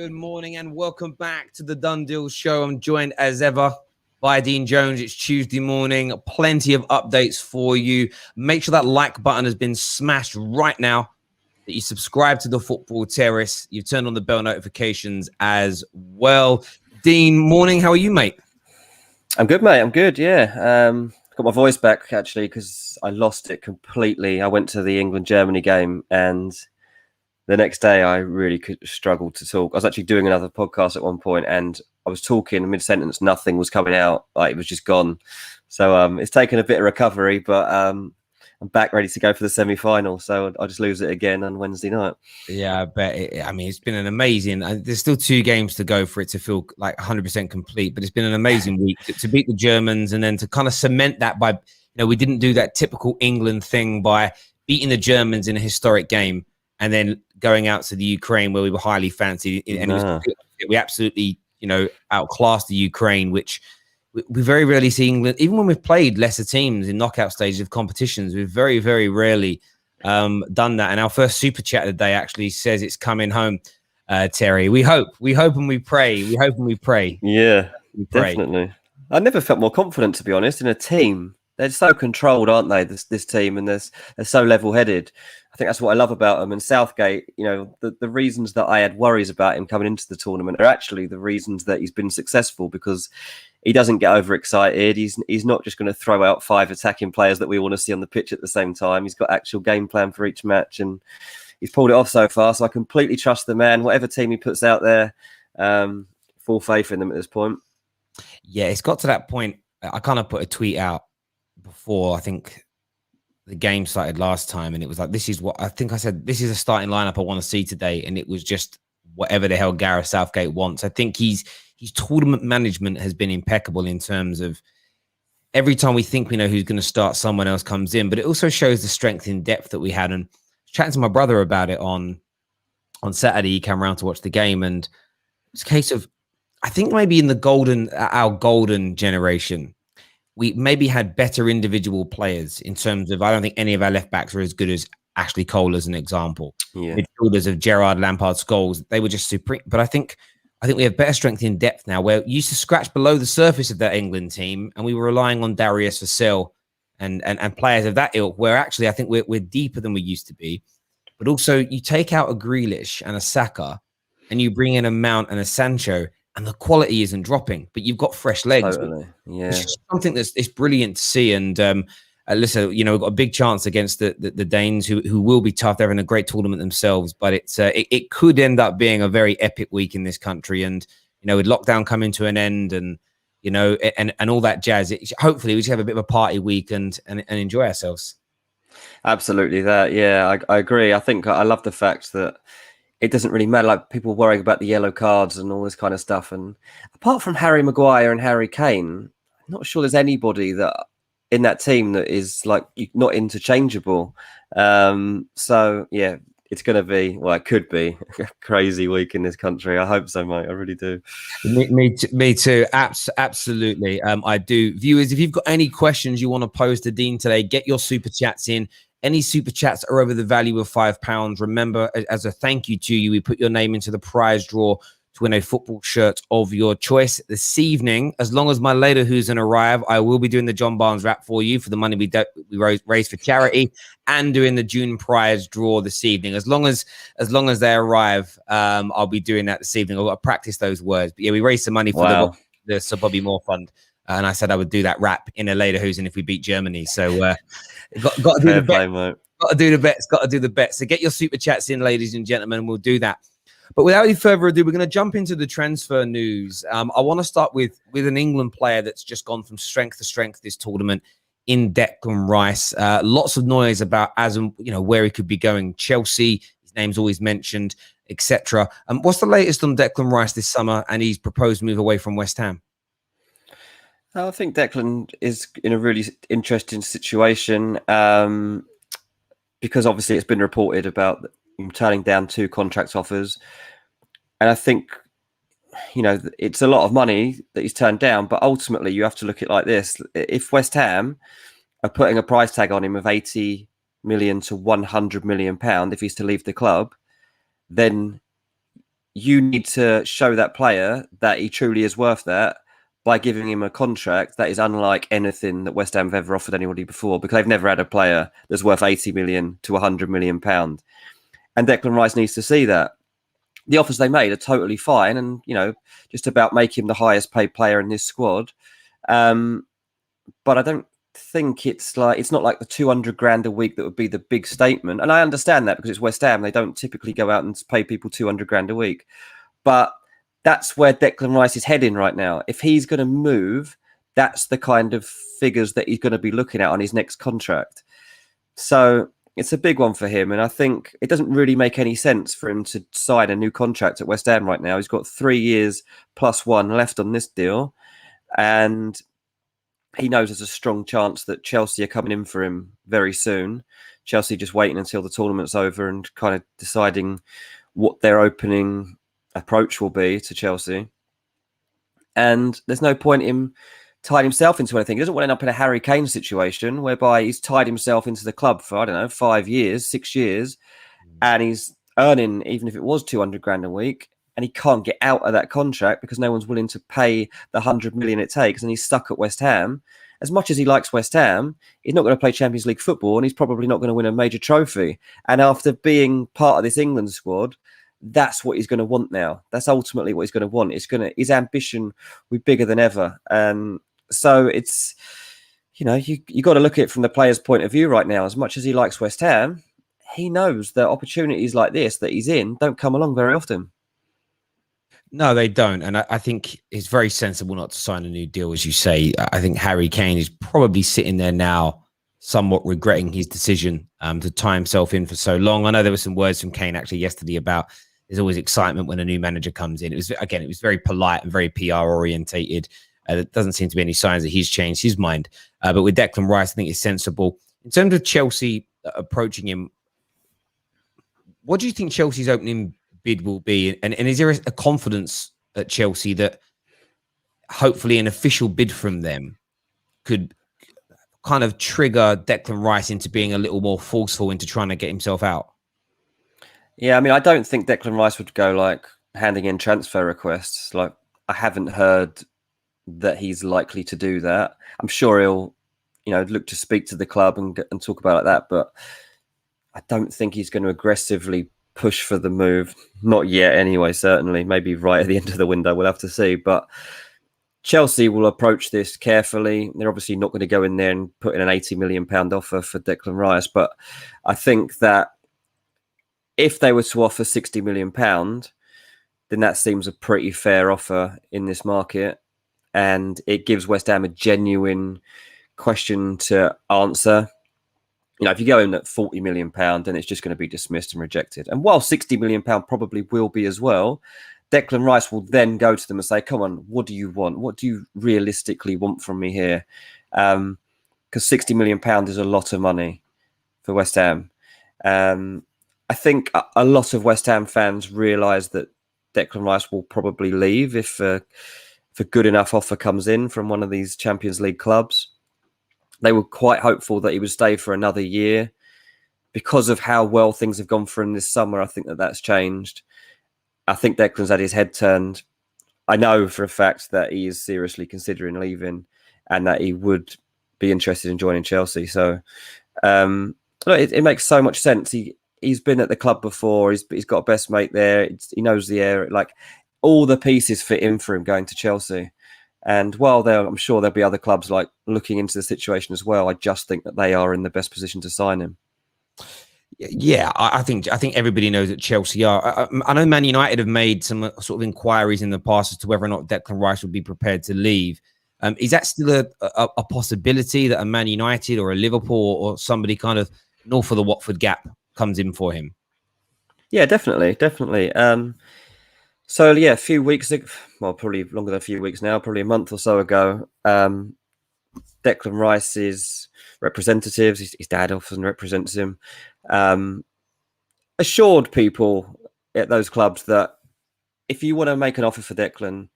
Good morning and welcome back to the Done Deal Show. I'm joined as ever by Dean Jones. It's Tuesday morning. Plenty of updates for you. Make sure that like button has been smashed right now, that you subscribe to the Football Terrace. You've turned on the bell notifications as well. Dean, morning. How are you, mate? I'm good, mate. I'm good, yeah. Got my voice back, actually, because I lost it completely. I went to the England-Germany game and the next day I really struggled to talk. I was actually doing another podcast at one point and I was talking mid-sentence, nothing was coming out. Like, it was just gone. So it's taken a bit of recovery, but I'm back ready to go for the semi-final. So I'll just lose it again on Wednesday night. Yeah, I bet. It's been an amazing. There's still 2 games to go for it to feel like 100% complete, but it's been an amazing week to beat the Germans and then to kind of cement that by, we didn't do that typical England thing by beating the Germans in a historic game and then going out to the Ukraine where we were highly fancied. And we absolutely, outclassed the Ukraine, which we very rarely see England, even when we've played lesser teams in knockout stages of competitions, we've very, very rarely done that. And our first super chat of the day actually says it's coming home, Terry. We hope and we pray. Yeah, definitely. I never felt more confident, to be honest, in a team. They're so controlled, aren't they, this team, and they're so level-headed. I think that's what I love about them. And Southgate, the reasons that I had worries about him coming into the tournament are actually the reasons that he's been successful, because he doesn't get overexcited. He's not just going to throw out 5 attacking players that we want to see on the pitch at the same time. He's got actual game plan for each match, and he's pulled it off so far. So I completely trust the man. Whatever team he puts out there, full faith in them at this point. Yeah, it's got to that point. I kind of put a tweet out before I think the game started last time, and it was like, this is what I think I said, this is a starting lineup I want to see today, and it was just whatever the hell Gareth Southgate wants. I think his tournament management has been impeccable in terms of every time we think we know who's going to start, someone else comes in, but it also shows the strength in depth that we had. And chatting to my brother about it on Saturday, he came around to watch the game, and it's a case of, I think maybe in our golden generation, we maybe had better individual players in terms of, I don't think any of our left backs are as good as Ashley Cole as an example. Yeah. Midfielders of Gerrard, Lampard, Scholes, they were just supreme. But I think we have better strength in depth now, where we used to scratch below the surface of that England team and we were relying on Darius Vassell and players of that ilk, where actually I think we're deeper than we used to be. But also you take out a Grealish and a Saka and you bring in a Mount and a Sancho, and the quality isn't dropping, but you've got fresh legs. Totally. Yeah. It's just something it's brilliant to see. And listen, we've got a big chance against the Danes, who will be tough. They're in a great tournament themselves, but it could end up being a very epic week in this country. And with lockdown coming to an end, and and all that jazz, hopefully we just have a bit of a party week and enjoy ourselves. Absolutely, that. Yeah, I agree. I think I love the fact that it doesn't really matter, like people worrying about the yellow cards and all this kind of stuff. And apart from Harry Maguire and Harry Kane, I'm not sure there's anybody that in that team that is like not interchangeable. So yeah, it's going to be, well, it could be a crazy week in this country. I hope so, mate. I really do. Me too. Absolutely. I do. Viewers, if you've got any questions you want to pose to Dean today, get your super chats in. Any super chats are over the value of £5. Remember, as a thank you to you, we put your name into the prize draw to win a football shirt of your choice this evening. As long as my later who's in arrive, I will be doing the John Barnes rap for you for the money we raise for charity, and doing the June prize draw this evening. As long as they arrive, I'll be doing that this evening. I've got to practice those words. But yeah, we raised some money for the Sir Bobby Moore Fund. And I said I would do that rap in a later who's in if we beat Germany. So got to do the bet. Got to do the bets. Got to do the bets. So get your super chats in, ladies and gentlemen, and we'll do that. But without any further ado, we're going to jump into the transfer news. I want to start with an England player that's just gone from strength to strength this tournament in Declan Rice. Lots of noise about where he could be going. Chelsea, his name's always mentioned, etc. What's the latest on Declan Rice this summer and his proposed move away from West Ham? I think Declan is in a really interesting situation because obviously it's been reported about him turning down 2 contract offers. And I think, it's a lot of money that he's turned down, but ultimately you have to look at it like this. If West Ham are putting a price tag on him of 80 million to 100 million pound if he's to leave the club, then you need to show that player that he truly is worth that by giving him a contract that is unlike anything that West Ham have ever offered anybody before, because they've never had a player that's worth 80 million to 100 million pound. And Declan Rice needs to see that. The offers they made are totally fine, and just about make him the highest paid player in this squad. But I don't think it's not like the 200 grand a week that would be the big statement. And I understand that because it's West Ham. They don't typically go out and pay people 200 grand a week. But that's where Declan Rice is heading right now. If he's going to move, that's the kind of figures that he's going to be looking at on his next contract. So it's a big one for him. And I think it doesn't really make any sense for him to sign a new contract at West Ham right now. He's got 3 years plus 1 left on this deal. And he knows there's a strong chance that Chelsea are coming in for him very soon. Chelsea just waiting until the tournament's over and kind of deciding what their opening approach will be to Chelsea. And there's no point in him tying himself into anything. He doesn't want to end up in a Harry Kane situation whereby he's tied himself into the club for, I don't know, 5 years, 6 years, and he's earning, even if it was 200 grand a week, and he can't get out of that contract because no one's willing to pay the 100 million it takes, and he's stuck at West Ham. As much as he likes West Ham, he's not going to play Champions League football, and he's probably not going to win a major trophy. And after being part of this England squad, that's what he's going to want now. That's ultimately what he's going to want. His ambition will be bigger than ever. And so it's, you got to look at it from the player's point of view right now. As much as he likes West Ham, he knows that opportunities like this that he's in don't come along very often. No, they don't. And I think it's very sensible not to sign a new deal, as you say. I think Harry Kane is probably sitting there now somewhat regretting his decision to tie himself in for so long. I know there were some words from Kane actually yesterday about there's always excitement when a new manager comes in. It was very polite and very PR orientated. There doesn't seem to be any signs that he's changed his mind. But with Declan Rice, I think it's sensible. In terms of Chelsea approaching him, what do you think Chelsea's opening bid will be? And is there a confidence at Chelsea that hopefully an official bid from them could kind of trigger Declan Rice into being a little more forceful into trying to get himself out? Yeah, I mean, I don't think Declan Rice would go like handing in transfer requests. Like, I haven't heard that he's likely to do that. I'm sure he'll, look to speak to the club and talk about it like that. But I don't think he's going to aggressively push for the move. Not yet, anyway. Certainly, maybe right at the end of the window. We'll have to see. But Chelsea will approach this carefully. They're obviously not going to go in there and put in an £80 million offer for Declan Rice. But I think that if they were to offer £60 million, then that seems a pretty fair offer in this market. And it gives West Ham a genuine question to answer. If you go in at £40 million, then it's just going to be dismissed and rejected. And while £60 million probably will be as well, Declan Rice will then go to them and say, come on, what do you want? What do you realistically want from me here? Because £60 million is a lot of money for West Ham. I think a lot of West Ham fans realise that Declan Rice will probably leave if a good enough offer comes in from one of these Champions League clubs. They were quite hopeful that he would stay for another year. Because of how well things have gone for him this summer, I think that's changed. I think Declan's had his head turned. I know for a fact that he is seriously considering leaving and that he would be interested in joining Chelsea. So it makes so much sense. He's been at the club before. He's got a best mate there. He knows the area. Like, all the pieces fit in for him going to Chelsea. And while I'm sure there'll be other clubs like looking into the situation as well, I just think that they are in the best position to sign him. Yeah, I think everybody knows that Chelsea are. I know Man United have made some sort of inquiries in the past as to whether or not Declan Rice would be prepared to leave. Is that still a possibility that a Man United or a Liverpool or somebody kind of north of the Watford gap comes in for him? Yeah, definitely. So yeah, a few weeks ago, well, probably longer than a few weeks now, probably a month or so ago, Declan Rice's representatives, his dad often represents him, assured people at those clubs that if you want to make an offer for Declan,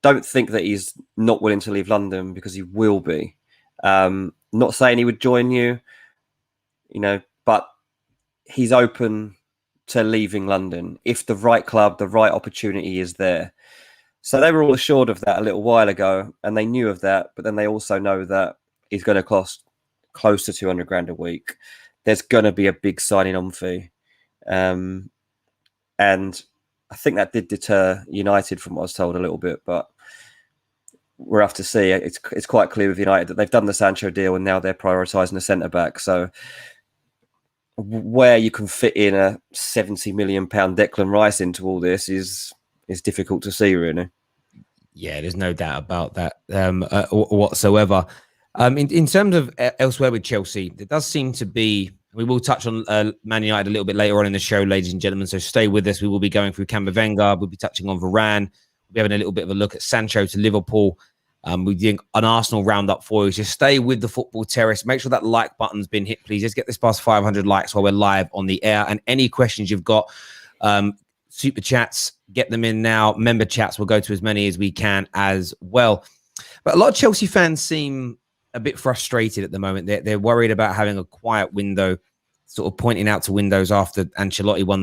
don't think that he's not willing to leave London, because he will be. Not saying he would join you, but he's open to leaving London if the right club, the right opportunity is there. So they were all assured of that a little while ago, and they knew of that. But then they also know that he's going to cost close to 200 grand a week. There's going to be a big signing on fee. And I think that did deter United from what I was told a little bit, but we'll have to see. It's quite clear with United that they've done the Sancho deal and now they're prioritising the centre-back. So where you can fit in a £70 million Declan Rice into all this is difficult to see, really. Yeah, there's no doubt about that whatsoever. In terms of elsewhere with Chelsea, there does seem to be, we will touch on Man United a little bit later on in the show, ladies and gentlemen, so stay with us. We will be going through CAMAVINGA. We'll be touching on Varane. We'll be having a little bit of a look at Sancho to Liverpool. We're doing an Arsenal roundup for you. So stay with the Football Terrace. Make sure that like button's been hit, please. Let's get this past 500 likes while we're live on the air. And any questions you've got, super chats, get them in now. Member chats, we'll go to as many as we can as well. But a lot of Chelsea fans seem a bit frustrated at the moment. They're worried about having a quiet window, sort of pointing out to windows after Ancelotti won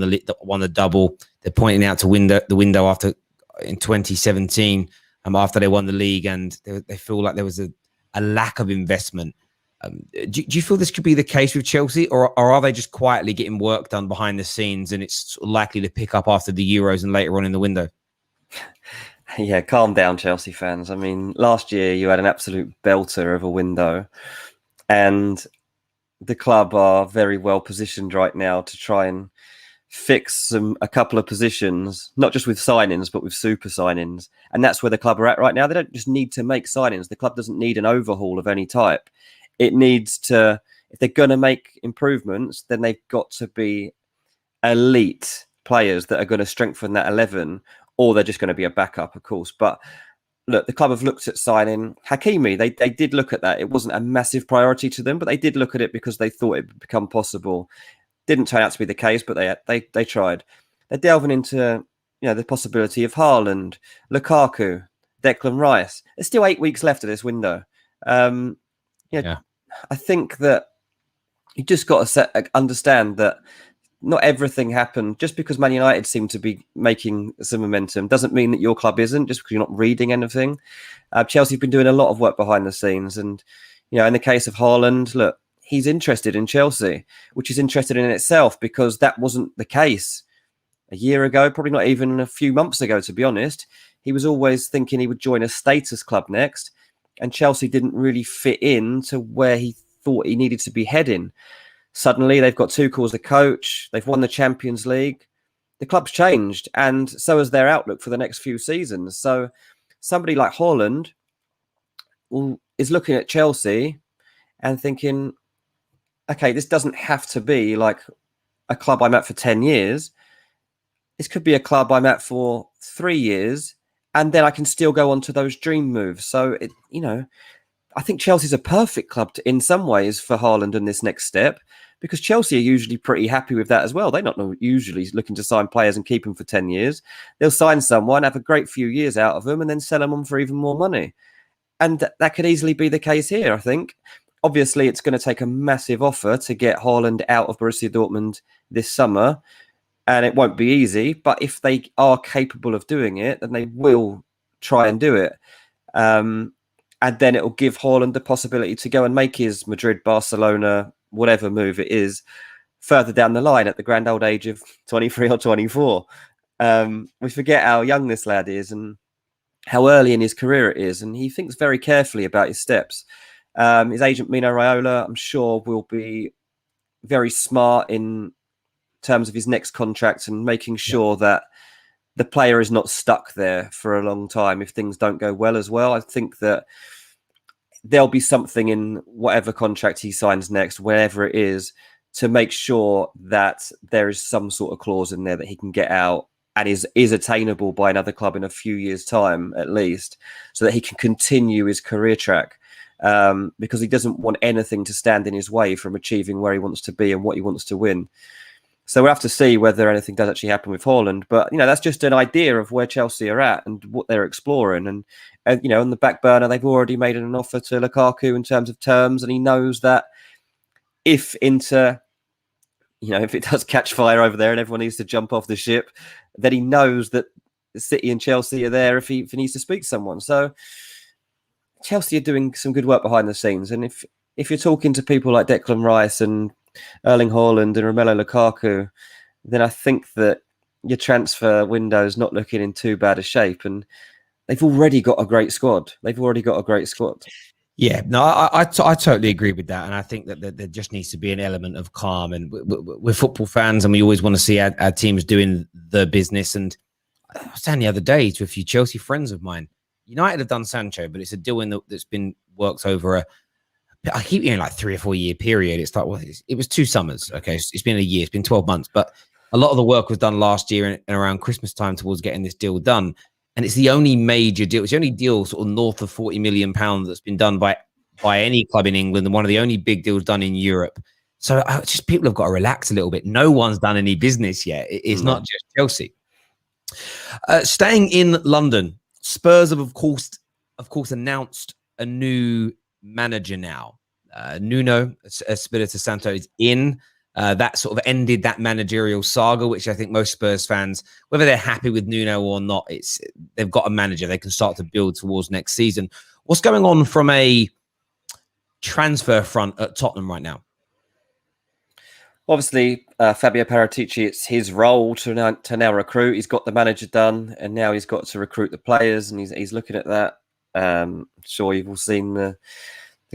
the double. They're pointing out to the window after in 2017. After they won the league, and they feel like there was a lack of investment. Do you feel this could be the case with Chelsea, or are they just quietly getting work done behind the scenes and it's sort of likely to pick up after the Euros and later on in the window? Yeah, calm down, Chelsea fans. I mean, last year you had an absolute belter of a window, and the club are very well positioned right now to try and fix a couple of positions, not just with signings, but with super signings. And that's where the club are at right now. They don't just need to make signings. The club doesn't need an overhaul of any type. It needs to, if they're going to make improvements, then they've got to be elite players that are going to strengthen that 11, or they're just going to be a backup, of course. But look, the club have looked at signing Hakimi. They did look at that. It wasn't a massive priority to them, but they did look at it because they thought it would become possible. Didn't turn out to be the case, but they tried. They're delving into the possibility of Haaland, Lukaku, Declan Rice. There's still 8 weeks left of this window. I think that you just got to understand that not everything happened. Just because Man United seem to be making some momentum doesn't mean that your club isn't, just because you're not reading anything. Chelsea have been doing a lot of work behind the scenes. And, in the case of Haaland, look, he's interested in Chelsea, which is interesting in itself because that wasn't the case a year ago, probably not even a few months ago, to be honest. He was always thinking he would join a status club next, and Chelsea didn't really fit in to where he thought he needed to be heading. Suddenly, they've got Tuchel as the coach. They've won the Champions League. The club's changed, and so has their outlook for the next few seasons. So somebody like Haaland is looking at Chelsea and thinking, okay, this doesn't have to be like a club I'm at for 10 years. This could be a club I'm at for 3 years, and then I can still go on to those dream moves. So, I think Chelsea's a perfect club in some ways for Haaland in this next step, because Chelsea are usually pretty happy with that as well. They're not usually looking to sign players and keep them for 10 years. They'll sign someone, have a great few years out of them, and then sell them on for even more money. And that could easily be the case here, I think. Obviously, it's going to take a massive offer to get Haaland out of Borussia Dortmund this summer, and it won't be easy. But if they are capable of doing it, then they will try and do it. And then it will give Haaland the possibility to go and make his Madrid, Barcelona, whatever move it is, further down the line at the grand old age of 23 or 24. We forget how young this lad is and how early in his career it is, and he thinks very carefully about his steps. His agent, Mino Raiola, I'm sure will be very smart in terms of his next contract and making sure that the player is not stuck there for a long time if things don't go well as well. I think that there'll be something in whatever contract he signs next, wherever it is, to make sure that there is some sort of clause in there that he can get out and is attainable by another club in a few years' time, at least, so that he can continue his career track. Because he doesn't want anything to stand in his way from achieving where he wants to be and what he wants to win. So we'll have to see whether anything does actually happen with Haaland. But, that's just an idea of where Chelsea are at and what they're exploring. And on the back burner, they've already made an offer to Lukaku in terms of terms. And he knows that if Inter you know, if it does catch fire over there and everyone needs to jump off the ship, then he knows that City and Chelsea are there if he needs to speak to someone. So Chelsea are doing some good work behind the scenes. And if you're talking to people like Declan Rice and Erling Haaland and Romelu Lukaku, then I think that your transfer window is not looking in too bad a shape. And they've already got a great squad. Yeah, no, I totally agree with that. And I think that there just needs to be an element of calm. And we're football fans, and we always want to see our teams doing the business. And I was saying the other day to a few Chelsea friends of mine, United have done Sancho, but it's a deal that's been worked over I keep hearing like 3 or 4 year period. It's like, well, it was 2 summers. Okay. It's been a year. It's been 12 months. But a lot of the work was done last year and around Christmas time towards getting this deal done. And it's the only major deal. It's the only deal sort of north of £40 million that's been done by any club in England, and one of the only big deals done in Europe. So just people have got to relax a little bit. No one's done any business yet. It's not just Chelsea. Staying in London, Spurs have of course announced a new manager now. Nuno Espirito Santo is in. That sort of ended that managerial saga, which I think most Spurs fans, whether they're happy with Nuno or not, they've got a manager. They can start to build towards next season. What's going on from a transfer front at Tottenham right now? Obviously, Fabio Paratici, it's his role to now recruit. He's got the manager done, and now he's got to recruit the players, and he's looking at that. I'm sure you've all seen the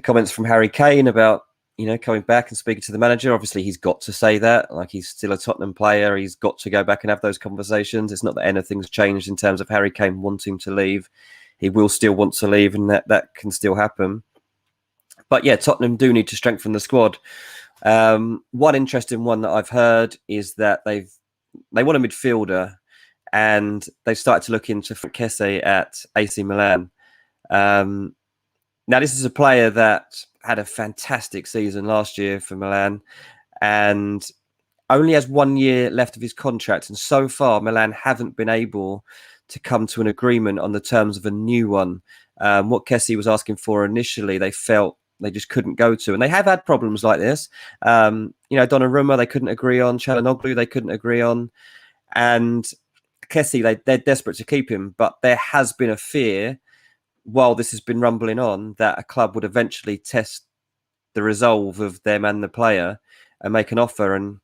comments from Harry Kane about, you know, coming back and speaking to the manager. Obviously, he's got to say that. Like, he's still a Tottenham player. He's got to go back and have those conversations. It's not that anything's changed in terms of Harry Kane wanting to leave. He will still want to leave, and that can still happen. But yeah, Tottenham do need to strengthen the squad. One interesting one that I've heard is that they want a midfielder, and they've started to look into Franc Kessie at AC Milan. Now, this is a player that had a fantastic season last year for Milan and only has 1 year left of his contract. And so far, Milan haven't been able to come to an agreement on the terms of a new one. What Kessie was asking for initially, they felt they just couldn't go to. And they have had problems like this. You know, Donnarumma, they couldn't agree on. Çalhanoğlu, they couldn't agree on. And Kessie, they're desperate to keep him. But there has been a fear, while this has been rumbling on, that a club would eventually test the resolve of them and the player and make an offer. And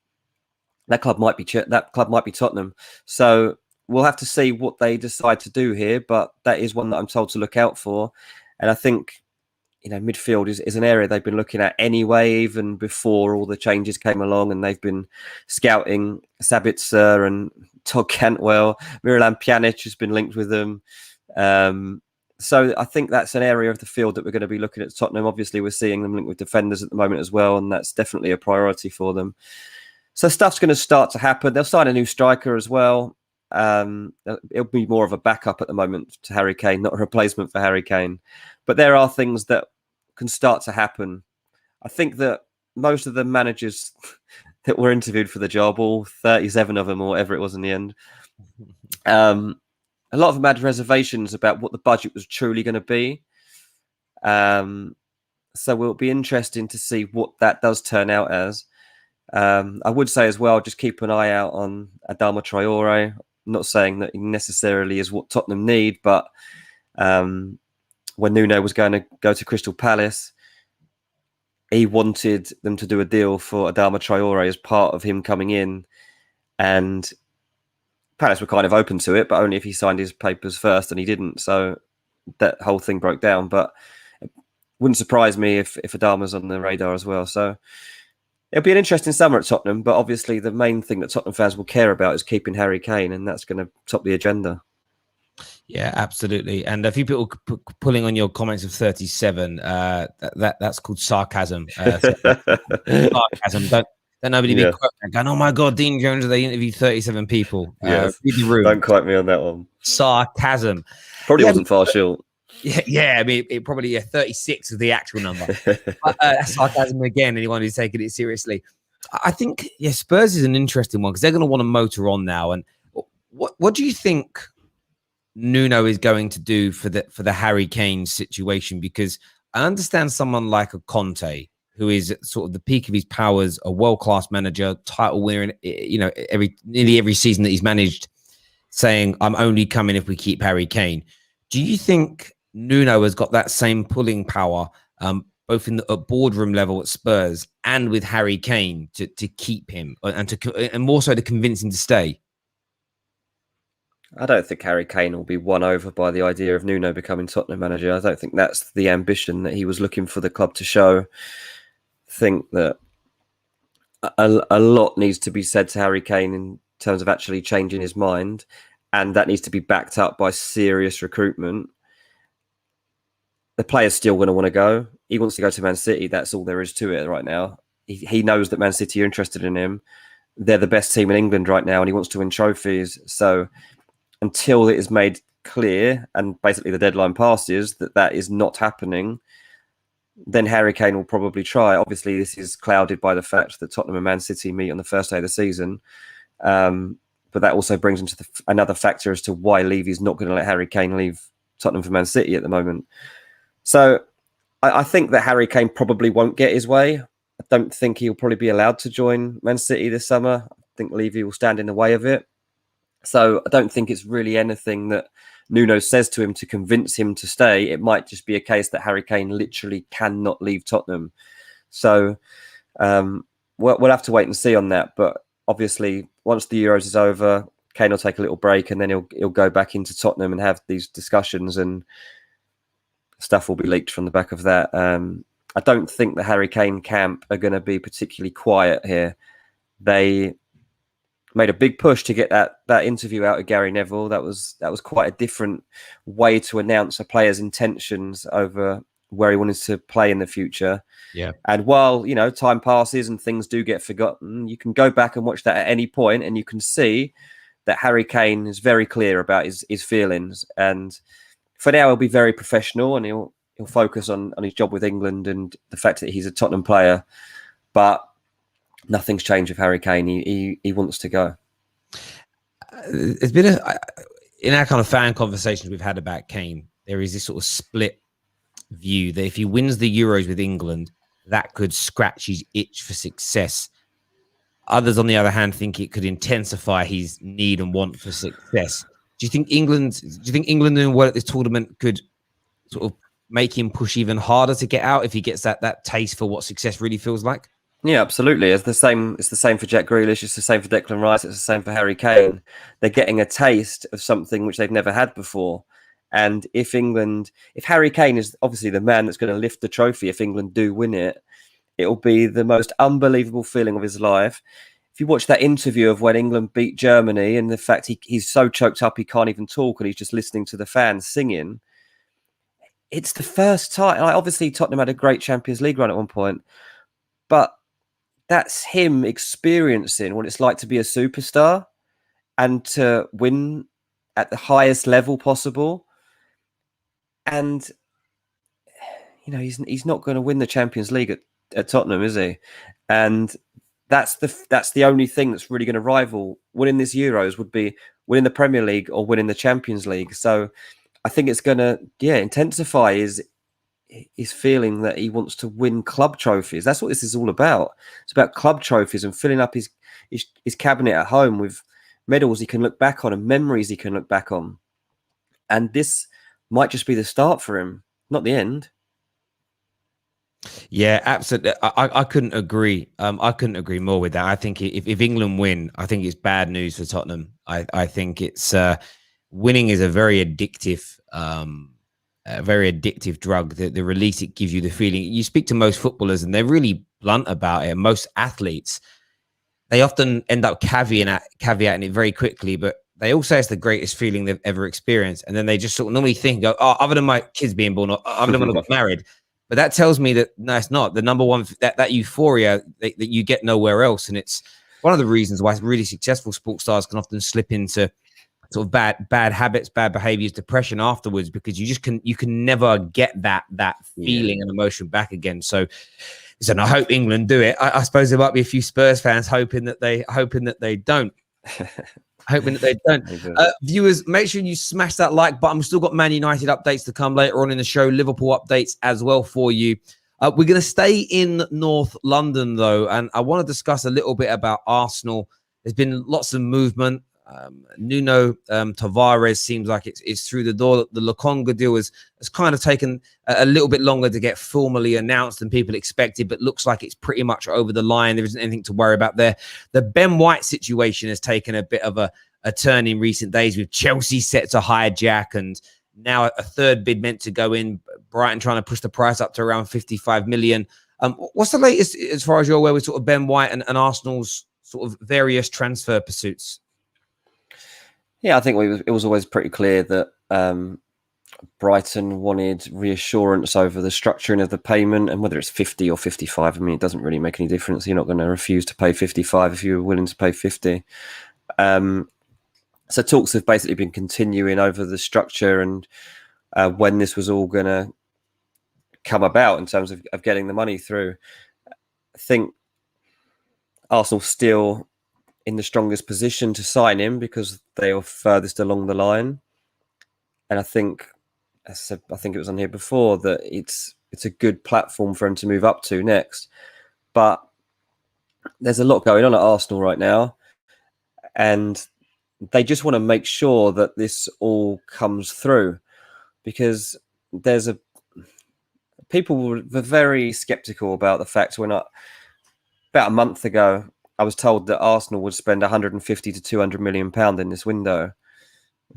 that club might be Tottenham. So we'll have to see what they decide to do here. But that is one that I'm told to look out for. And I think, you know, midfield is an area they've been looking at anyway, even before all the changes came along, and they've been scouting Sabitzer and Todd Cantwell. Miralem Pjanic has been linked with them. So I think that's an area of the field that we're going to be looking at Tottenham. Obviously, we're seeing them linked with defenders at the moment as well, and that's definitely a priority for them. So stuff's going to start to happen. They'll sign a new striker as well. It'll be more of a backup at the moment to Harry Kane, not a replacement for Harry Kane. But there are things that can start to happen. I think that most of the managers that were interviewed for the job, all 37 of them or whatever it was in the end, a lot of them had reservations about what the budget was truly going to be. So it'll be interesting to see what that does turn out as. I would say as well, just keep an eye out on Adama Traore. I'm not saying that he necessarily is what Tottenham need, but when Nuno was going to go to Crystal Palace, he wanted them to do a deal for Adama Traore as part of him coming in, and Palace were kind of open to it, but only if he signed his papers first, and he didn't. So that whole thing broke down. But it wouldn't surprise me if Adama's on the radar as well. So it'll be an interesting summer at Tottenham. But obviously, the main thing that Tottenham fans will care about is keeping Harry Kane, and that's going to top the agenda. Yeah, absolutely. And a few people pulling on your comments of 37. That's called sarcasm. Sarcasm. Don't nobody be going, oh my God, Dean Jones, they interviewed 37 people. Yes. Don't quote me on that one. Sarcasm. Probably wasn't far short. Yeah, I mean, it probably 36 is the actual number. That's sarcasm again, anyone who's taking it seriously. I think, Spurs is an interesting one because they're going to want to motor on now. And what do you think Nuno is going to do for the Harry Kane situation? Because I understand someone like a Conte who is at sort of the peak of his powers, a world-class manager, title winner, you know, nearly every season that he's managed, saying, I'm only coming if we keep Harry Kane. Do you think Nuno has got that same pulling power, both in the boardroom level at Spurs and with Harry Kane to keep him and more so to convince him to stay? I don't think Harry Kane will be won over by the idea of Nuno becoming Tottenham manager. I don't think that's the ambition that he was looking for the club to show. I think that a lot needs to be said to Harry Kane in terms of actually changing his mind, and that needs to be backed up by serious recruitment. The player's still going to want to go. He wants to go to Man City. That's all there is to it right now. He knows that Man City are interested in him. They're the best team in England right now, and he wants to win trophies. So until it is made clear, and basically the deadline passes, that that is not happening, then Harry Kane will probably try. Obviously, this is clouded by the fact that Tottenham and Man City meet on the first day of the season. But that also brings into another factor as to why Levy's not going to let Harry Kane leave Tottenham for Man City at the moment. So I think that Harry Kane probably won't get his way. I don't think he'll probably be allowed to join Man City this summer. I think Levy will stand in the way of it. So I don't think it's really anything that Nuno says to him to convince him to stay. It might just be a case that Harry Kane literally cannot leave Tottenham. So we'll have to wait and see on that. But obviously, once the Euros is over, Kane will take a little break, and then he'll go back into Tottenham and have these discussions, and stuff will be leaked from the back of that. I don't think the Harry Kane camp are going to be particularly quiet here. They made a big push to get that interview out of Gary Neville. That was quite a different way to announce a player's intentions over where he wanted to play in the future. Yeah. And while, you know, time passes and things do get forgotten, you can go back and watch that at any point, and you can see that Harry Kane is very clear about his feelings. And for now, he'll be very professional, and he'll focus on his job with England and the fact that he's a Tottenham player. But nothing's changed with Harry Kane. He wants to go. It's been in our kind of fan conversations we've had about Kane, there is this sort of split view that if he wins the Euros with England, that could scratch his itch for success. Others, on the other hand, think it could intensify his need and want for success. Do you think England doing well at this tournament could sort of make him push even harder to get out if he gets that taste for what success really feels like? Yeah, absolutely. It's the same for Jack Grealish. It's the same for Declan Rice. It's the same for Harry Kane. They're getting a taste of something which they've never had before. And if Harry Kane is obviously the man that's going to lift the trophy, if England do win it, it'll be the most unbelievable feeling of his life. If you watch that interview of when England beat Germany, and the fact he's so choked up he can't even talk, and he's just listening to the fans singing, it's the first time. Like, obviously, Tottenham had a great Champions League run at one point, but that's him experiencing what it's like to be a superstar and to win at the highest level possible. And, you know, he's not going to win the Champions League at Tottenham, is he? And that's the only thing that's really going to rival winning this Euros would be winning the Premier League or winning the Champions League. So I think it's going to, intensify his feeling that he wants to win club trophies. That's what this is all about. It's about club trophies and filling up his cabinet at home with medals he can look back on and memories he can look back on. And this might just be the start for him, not the end. Yeah, absolutely. I couldn't agree. I couldn't agree more with that. I think if England win, I think it's bad news for Tottenham. I think it's winning is a very addictive drug. The release it gives you, the feeling. You speak to most footballers and they're really blunt about it. Most athletes, they often end up caveating it very quickly, but they all say it's the greatest feeling they've ever experienced. And then they just sort of normally think, other than my kids being born, or other than when I got married. But that tells me that no, it's not. The number one, that euphoria that you get nowhere else. And it's one of the reasons why really successful sports stars can often slip into sort of bad habits, bad behaviors, depression afterwards, because you can never get that feeling and emotion back again. So I hope England do it. I suppose there might be a few Spurs fans hoping that they don't. Hoping that they don't. Viewers, make sure you smash that like button. We've still got Man United updates to come later on in the show. Liverpool updates as well for you. We're going to stay in North London, though, and I want to discuss a little bit about Arsenal. There's been lots of movement. Nuno Tavares seems like it's through the door. The Lokonga deal has kind of taken a little bit longer to get formally announced than people expected, but looks like it's pretty much over the line. There isn't anything to worry about there. The Ben White situation has taken a bit of a turn in recent days, with Chelsea set to hijack, and now a third bid meant to go in. Brighton trying to push the price up to around 55 million. What's the latest, as far as you're aware, with sort of Ben White and Arsenal's sort of various transfer pursuits? Yeah, I think it was always pretty clear that Brighton wanted reassurance over the structuring of the payment, and whether it's 50 or 55. I mean, it doesn't really make any difference. You're not going to refuse to pay 55 if you're willing to pay 50. So talks have basically been continuing over the structure and when this was all going to come about in terms of getting the money through. I think Arsenal still in the strongest position to sign him because they are furthest along the line. And I think it was on here before that it's a good platform for him to move up to next. But there's a lot going on at Arsenal right now, and they just want to make sure that this all comes through, because people were very skeptical about the fact when about a month ago, I was told that Arsenal would spend 150 to 200 million pound in this window.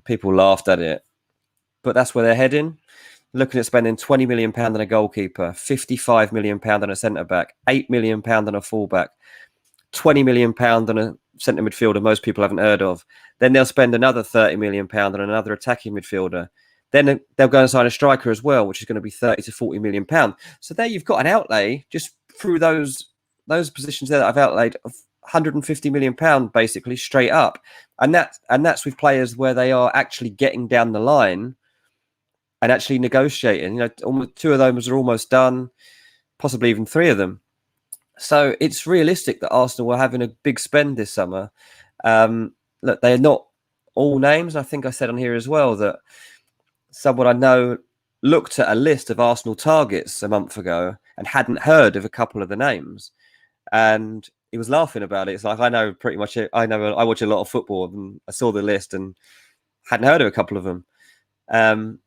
People laughed at it, but that's where they're heading. Looking at spending 20 million pound on a goalkeeper, 55 million pound on a centre back, 8 million pound on a fullback, 20 million pound on a centre midfielder most people haven't heard of. Then they'll spend another 30 million pound on another attacking midfielder. Then they'll go and sign a striker as well, which is going to be 30 to 40 million pound. So there you've got an outlay just through those positions there that I've outlaid of 150 million pound basically straight up. And that's with players where they are actually getting down the line and actually negotiating. You know, almost 2 of those are almost done, possibly even 3 of them. So it's realistic that Arsenal were having a big spend this summer. Look, they're not all names. I think I said on here as well that someone I know looked at a list of Arsenal targets a month ago and hadn't heard of a couple of the names. And he was laughing about it. It's like, I know pretty much it. I watch a lot of football, and I saw the list and hadn't heard of a couple of them. Tavares,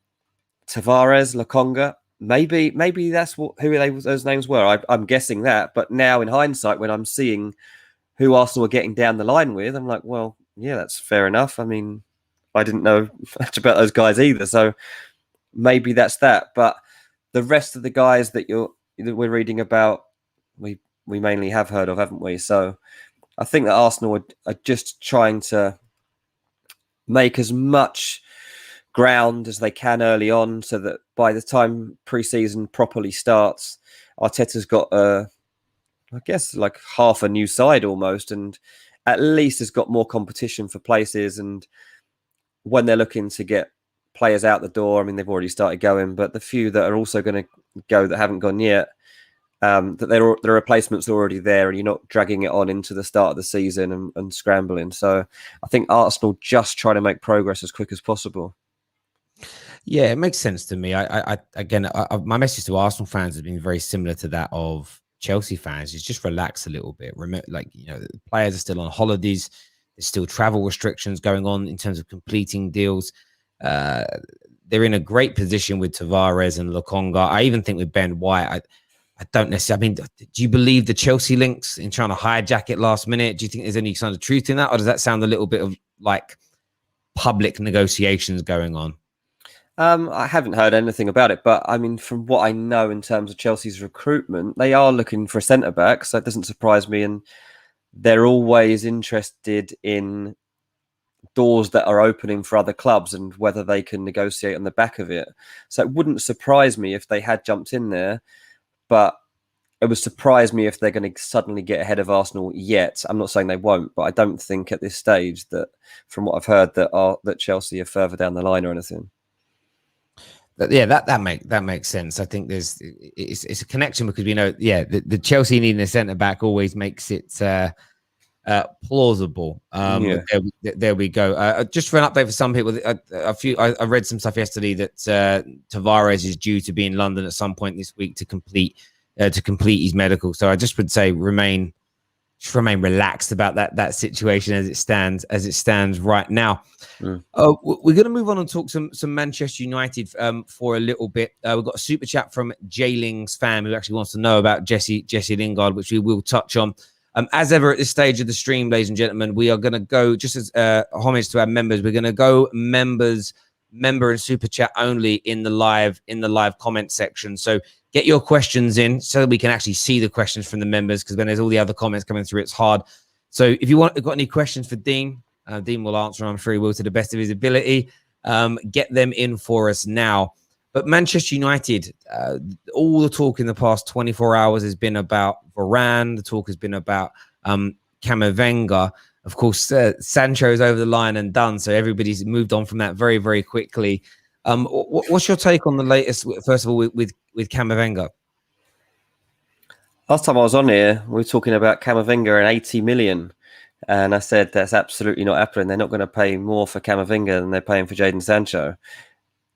Lokonga, maybe that's who those names were. I'm guessing that. But now in hindsight, when I'm seeing who Arsenal are getting down the line with, I'm like, well, yeah, that's fair enough. I mean, I didn't know much about those guys either, so maybe that's that. But the rest of the guys that we're reading about, we mainly have heard of, haven't we? So I think that Arsenal are just trying to make as much ground as they can early on, so that by the time pre-season properly starts, Arteta's got I guess like half a new side almost, and at least has got more competition for places. And when they're looking to get players out the door, I mean, they've already started going, but the few that are also going to go that haven't gone yet, that the replacements are already there, and you're not dragging it on into the start of the season and scrambling. So I think Arsenal just try to make progress as quick as possible. Yeah, it makes sense to me. Again, my message to Arsenal fans has been very similar to that of Chelsea fans. Is just relax a little bit. Remember, like, you know, the players are still on holidays. There's still travel restrictions going on in terms of completing deals. They're in a great position with Tavares and Lokonga. I even think with Ben White, I don't necessarily. I mean, do you believe the Chelsea links in trying to hijack it last minute? Do you think there's any kind of truth in that, or does that sound a little bit of like public negotiations going on? I haven't heard anything about it, but I mean, from what I know in terms of Chelsea's recruitment, they are looking for a centre back, so it doesn't surprise me. And they're always interested in doors that are opening for other clubs and whether they can negotiate on the back of it. So it wouldn't surprise me if they had jumped in there, but it would surprise me if they're going to suddenly get ahead of Arsenal yet. I'm not saying they won't, but I don't think at this stage that, from what I've heard, that Chelsea are further down the line or anything. But yeah, that makes sense. I think it's a connection, because we know, the Chelsea needing a centre back always makes it plausible. There we go. Just for an update for some people, I read some stuff yesterday that Tavares is due to be in London at some point this week to complete to complete his medical. So I just would say remain relaxed about that situation as it stands right now. We're going to move on and talk some Manchester United for a little bit. We've got a super chat from Jayling's fan who actually wants to know about Jesse Lingard, which we will touch on. As ever at this stage of the stream, ladies and gentlemen, we are going to go, just as homage to our members, we're going to go member and super chat only in the live comment section. So get your questions in so that we can actually see the questions from the members, because when there's all the other comments coming through, it's hard. So if you've got any questions for Dean, Dean will answer, I'm sure he will, to the best of his ability. Get them in for us now. But Manchester United, all the talk in the past 24 hours has been about Varane. The talk has been about CAMAVINGA. Of course, Sancho's over the line and done, so everybody's moved on from that very, very quickly. What's your take on the latest, first of all, with CAMAVINGA? Last time I was on here, we were talking about CAMAVINGA and 80 million. And I said that's absolutely not happening. They're not going to pay more for CAMAVINGA than they're paying for Jadon Sancho.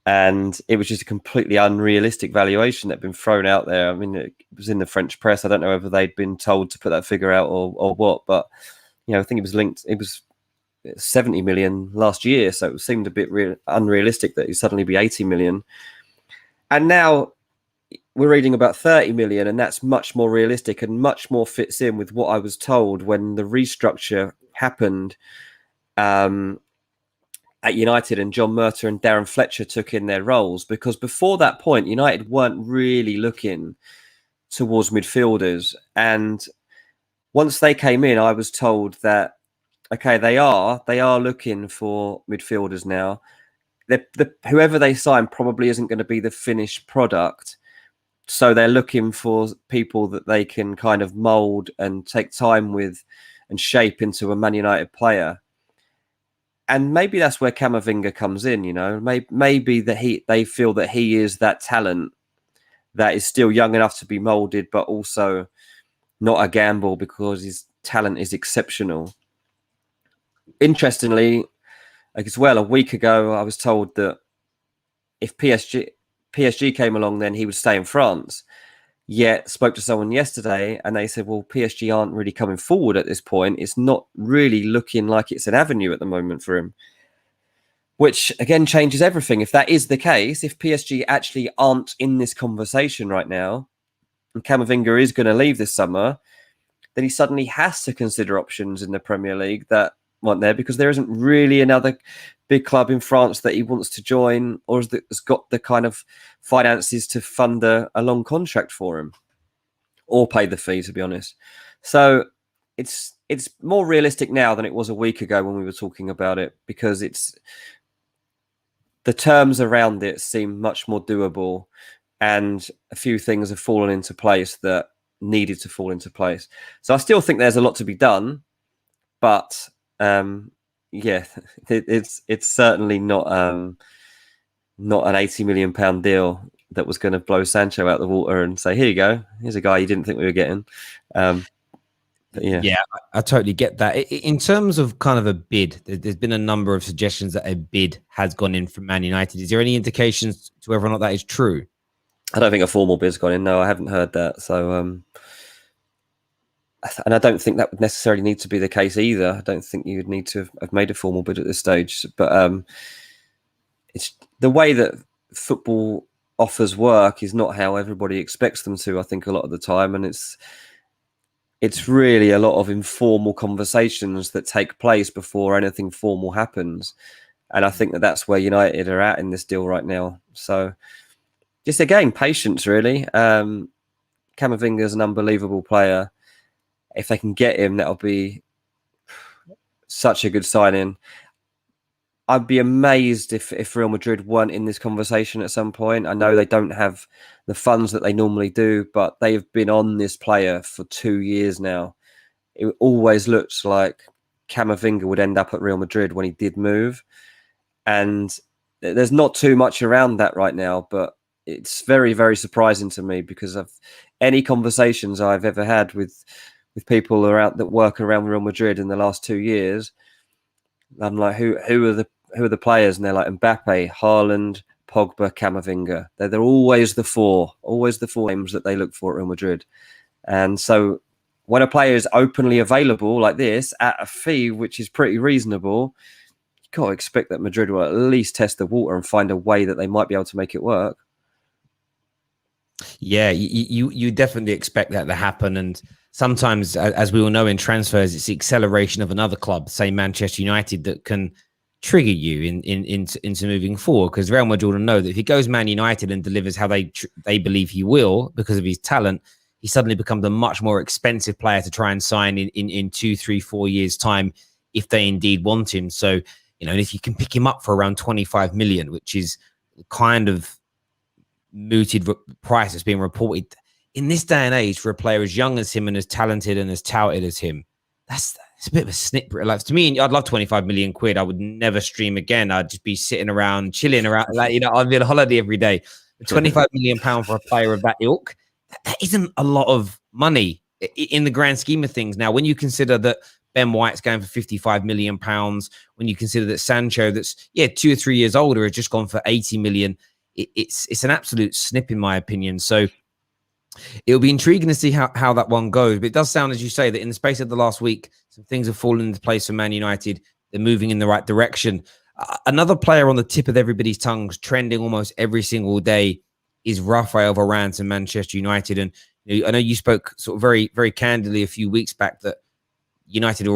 And it was just a completely unrealistic valuation that had been thrown out there. I mean, it was in the French press. I don't know whether they'd been told to put that figure out or what, but I think it was linked. It was 70 million last year, so it seemed a bit unrealistic that it'd suddenly be 80 million. And now we're reading about 30 million, and that's much more realistic and much more fits in with what I was told when the restructure happened at United, and John Murtough and Darren Fletcher took in their roles. Because before that point, United weren't really looking towards midfielders. And once they came in, I was told that, okay, they are looking for midfielders now. Whoever they sign probably isn't going to be the finished product. So they're looking for people that they can kind of mould and take time with and shape into a Man United player. And maybe that's where CAMAVINGA comes in, Maybe that they feel that he is that talent that is still young enough to be moulded, but also not a gamble because his talent is exceptional. Interestingly, as well, a week ago, I was told that if PSG came along, then he would stay in France. Yet spoke to someone yesterday and they said, well, PSG aren't really coming forward at this point. It's not really looking like it's an avenue at the moment for him, which again changes everything. If that is the case, if PSG actually aren't in this conversation right now and CAMAVINGA is going to leave this summer, then he suddenly has to consider options in the Premier League that weren't there, because there isn't really another big club in France that he wants to join or has got the kind of finances to fund a long contract for him or pay the fee, to be honest. So it's more realistic now than it was a week ago when we were talking about it, because the terms around it seem much more doable and a few things have fallen into place that needed to fall into place. So I still think there's a lot to be done, but it's certainly not an £80 million deal that was going to blow Sancho out the water and say, here you go, here's a guy you didn't think we were getting. Yeah, I totally get that. In terms of kind of a bid, there's been a number of suggestions that a bid has gone in from Man United. Is there any indications to whether or not that is true? I don't think a formal bid's gone in. No, I haven't heard that. So, and I don't think that would necessarily need to be the case either. I don't think you would need to have made a formal bid at this stage. But it's the way that football offers work is not how everybody expects them to, I think, a lot of the time. And it's really a lot of informal conversations that take place before anything formal happens. And I think that's where United are at in this deal right now. So just, again, patience, really. CAMAVINGA is an unbelievable player. If they can get him, that'll be such a good signing. I'd be amazed if Real Madrid weren't in this conversation at some point. I know they don't have the funds that they normally do, but they've been on this player for 2 years now. It always looks like CAMAVINGA would end up at Real Madrid when he did move. And there's not too much around that right now, but it's very, very surprising to me, because of any conversations I've ever had with people around that work around Real Madrid in the last 2 years. I'm like, who are the players? And they're like Mbappe, Haaland, Pogba, Camavinga. They're always the four names that they look for at Real Madrid. And so when a player is openly available like this at a fee which is pretty reasonable, you've got to expect that Madrid will at least test the water and find a way that they might be able to make it work. Yeah, you definitely expect that to happen. And sometimes, as we all know in transfers, it's the acceleration of another club, say Manchester United, that can trigger you into moving forward. Because Real Madrid will know that if he goes Man United and delivers how they believe he will because of his talent, he suddenly becomes a much more expensive player to try and sign in 2, 3, 4 years' time if they indeed want him. So, and if you can pick him up for around 25 million, which is kind of mooted price that's being reported in this day and age for a player as young as him and as talented and as touted as him, it's a bit of a snip. Like, to me, I'd love 25 million quid. I would never stream again. I'd just be sitting around, chilling around, I'd be on holiday every day. 25 million pound for a player of that ilk, that isn't a lot of money in the grand scheme of things. Now, when you consider that Ben White's going for 55 million pounds, when you consider that Sancho, that's 2 or 3 years older, has just gone for 80 million, it's an absolute snip in my opinion. So it'll be intriguing to see how that one goes. But it does sound, as you say, that in the space of the last week, some things have fallen into place for Man United. They're moving in the right direction. Another player on the tip of everybody's tongues, trending almost every single day, is Raphael Varane to Manchester United. And I know you spoke sort of very, very candidly a few weeks back that United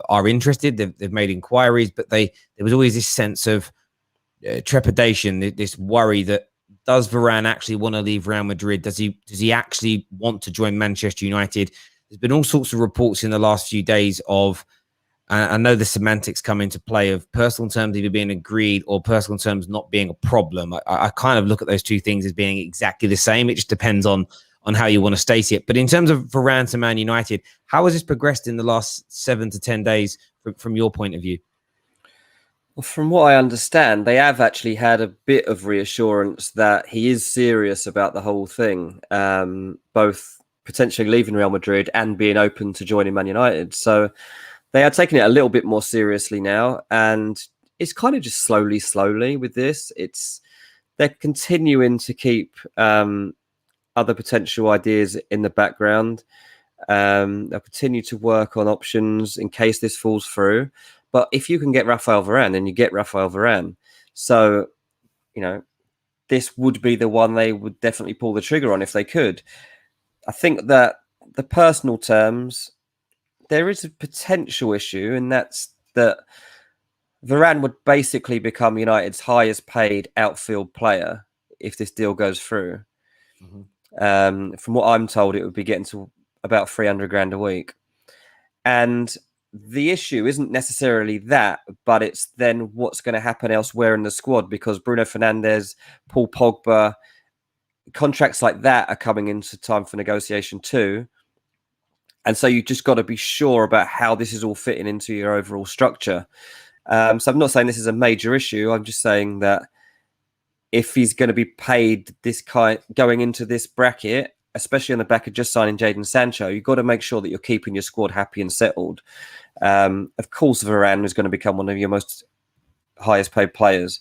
are interested. They've made inquiries, but there was always this sense of trepidation, this worry that, does Varane actually want to leave Real Madrid? Does he actually want to join Manchester United? There's been all sorts of reports in the last few days of, I know the semantics come into play, of personal terms either being agreed or personal terms not being a problem. I kind of look at those two things as being exactly the same. It just depends on how you want to state it. But in terms of Varane to Man United, how has this progressed in the last 7 to 10 days from your point of view? Well, from what I understand, they have actually had a bit of reassurance that he is serious about the whole thing, both potentially leaving Real Madrid and being open to joining Man United. So they are taking it a little bit more seriously now, and it's kind of just slowly with this. They're continuing to keep other potential ideas in the background. They'll continue to work on options in case this falls through. But if you can get Raphael Varane, then you get Raphael Varane. So, this would be the one they would definitely pull the trigger on if they could. I think that the personal terms, there is a potential issue, and that's that Varane would basically become United's highest paid outfield player if this deal goes through. Mm-hmm. From what I'm told, it would be getting to about 300 grand a week. And the issue isn't necessarily that, but it's then what's going to happen elsewhere in the squad, because Bruno Fernandes, Paul Pogba, contracts like that are coming into time for negotiation too. And so you just got to be sure about how this is all fitting into your overall structure. So I'm not saying this is a major issue. I'm just saying that if he's going to be paid this kind going into this bracket, especially on the back of just signing Jadon Sancho, you've got to make sure that you're keeping your squad happy and settled. Of course, Varane is going to become one of your most highest paid players.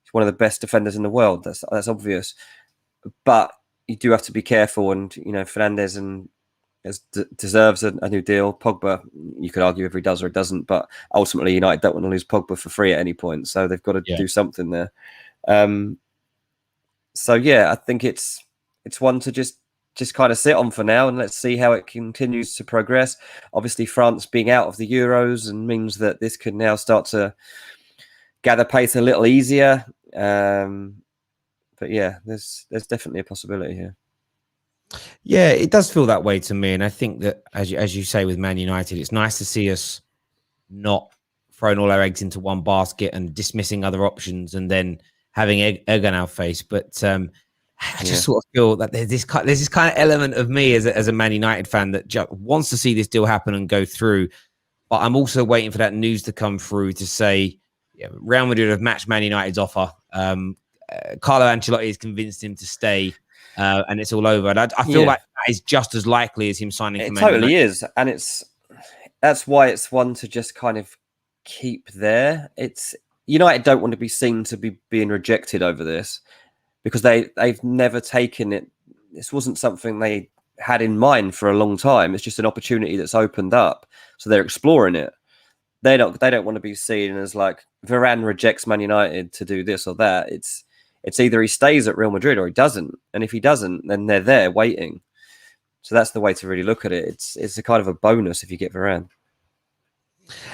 He's one of the best defenders in the world. That's obvious. But you do have to be careful. And, Fernandes deserves a new deal. Pogba, you could argue if he does or doesn't. But ultimately, United don't want to lose Pogba for free at any point. So they've got to do something there. So, I think it's one to just kind of sit on for now, and let's see how it continues to progress. Obviously, France being out of the Euros and means that this could now start to gather pace a little easier. But there's definitely a possibility here. Yeah, it does feel that way to me, and I think that as you say with Man United, it's nice to see us not throwing all our eggs into one basket and dismissing other options and then having egg on our face. But I just sort of feel that there's this kind of element of me as a Man United fan that just wants to see this deal happen and go through. But I'm also waiting for that news to come through to say Real Madrid have matched Man United's offer. Carlo Ancelotti has convinced him to stay, and it's all over. And I feel like that is just as likely as him signing for Man United. It totally is, and that's why it's one to just kind of keep there. United don't want to be seen to be being rejected over this, because they've never taken it. This wasn't something they had in mind for a long time. It's just an opportunity that's opened up, so they're exploring it. They don't want to be seen as like Varane rejects Man United to do this or that. It's either he stays at Real Madrid or he doesn't, and if he doesn't, then they're there waiting. So that's the way to really look at it. It's a kind of a bonus if you get Varane.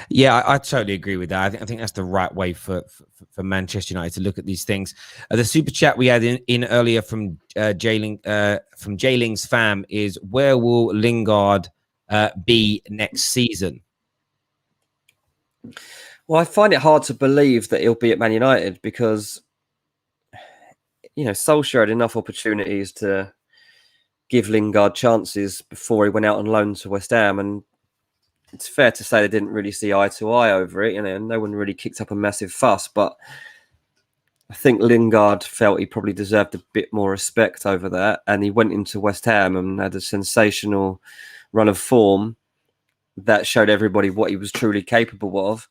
Yeah, I totally agree with that. I think that's the right way for Manchester United to look at these things. The super chat we had in earlier from Jayling's fam is, where will Lingard be next season? Well, I find it hard to believe that he'll be at Man United, because Solskjaer had enough opportunities to give Lingard chances before he went out on loan to West Ham, and it's fair to say they didn't really see eye to eye over it. No one really kicked up a massive fuss, but I think Lingard felt he probably deserved a bit more respect over that, and he went into West Ham and had a sensational run of form that showed everybody what he was truly capable of,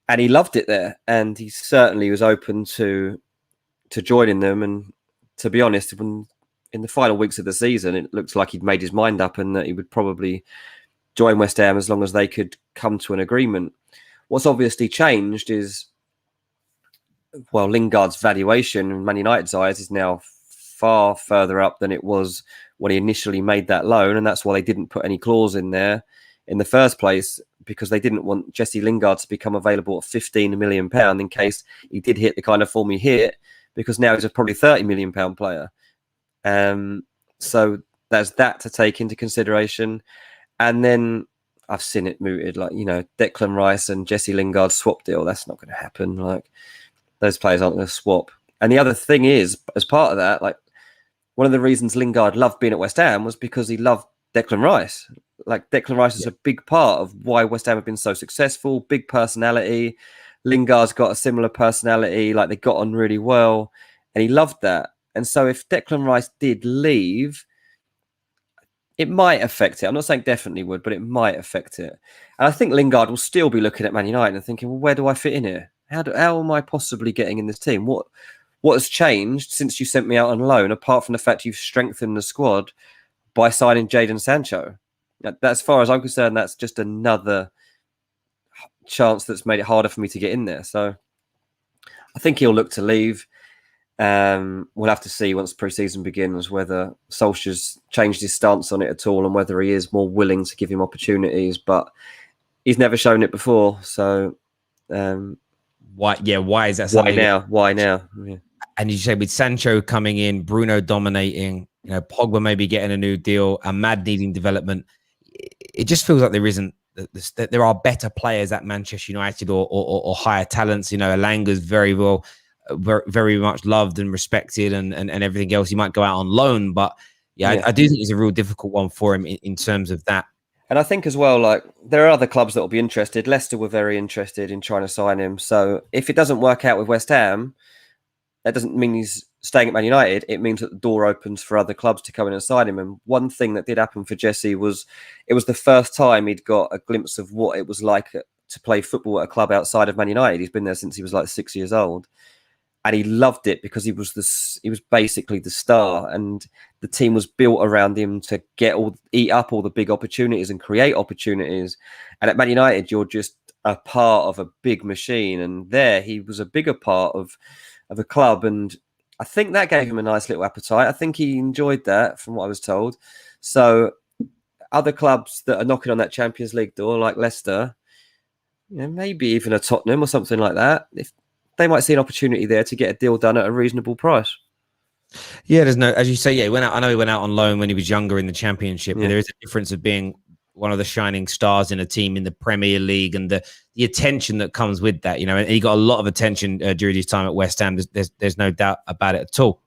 and he loved it there, and he certainly was open to joining them. And to be honest, when in the final weeks of the season, it looked like he'd made his mind up and that he would probably join West Ham as long as they could come to an agreement. What's obviously changed is, well, Lingard's valuation in Man United's eyes is now far further up than it was when he initially made that loan, and that's why they didn't put any clause in there in the first place, because they didn't want Jesse Lingard to become available at £15 million in case he did hit the kind of form he hit, because now he's a probably £30 million player. So there's that to take into consideration. And then I've seen it mooted, like, Declan Rice and Jesse Lingard swap deal. That's not going to happen. Like, those players aren't going to swap. And the other thing is, as part of that, like, one of the reasons Lingard loved being at West Ham was because he loved Declan Rice. Like, Declan Rice is a big part of why West Ham have been so successful. Big personality. Lingard's got a similar personality. Like, they got on really well, and he loved that. And so if Declan Rice did leave, it might affect it. I'm not saying definitely would, but it might affect it. And I think Lingard will still be looking at Man United and thinking, well, where do I fit in here? How am I possibly getting in this team? What has changed since you sent me out on loan, apart from the fact you've strengthened the squad by signing Jadon Sancho? As far as I'm concerned, that's just another chance that's made it harder for me to get in there. So I think he'll look to leave. We'll have to see once pre-season begins whether Solskjaer's changed his stance on it at all, and whether he is more willing to give him opportunities. But he's never shown it before, so why is that? Why now? Yeah. And you say with Sancho coming in, Bruno dominating, Pogba maybe getting a new deal, and Mad needing development, it just feels like there are better players at Manchester United or higher talents. Elanga's very very much loved and respected, and everything else. He might go out on loan, but I do think it's a real difficult one for him in terms of that. And I think as well, like, there are other clubs that will be interested. Leicester were very interested in trying to sign him. So if it doesn't work out with West Ham, that doesn't mean he's staying at Man United. It means that the door opens for other clubs to come in and sign him. And one thing that did happen for Jesse was it was the first time he'd got a glimpse of what it was like to play football at a club outside of Man United. He's been there since he was like 6 years old. And he loved it because he was basically the star, and the team was built around him to eat up all the big opportunities and create opportunities. And at Man United, you're just a part of a big machine, and there he was a bigger part of a club, and I think that gave him a nice little appetite. I think he enjoyed that, from what I was told. So other clubs that are knocking on that Champions League door, like Leicester, maybe even a Tottenham or something like that, if they might see an opportunity there to get a deal done at a reasonable price. Yeah, there's no, as you say, he went out. I know he went out on loan when he was younger in the Championship, but there is a difference of being one of the shining stars in a team in the Premier League, and the attention that comes with that. And he got a lot of attention during his time at West Ham. There's no doubt about it at all.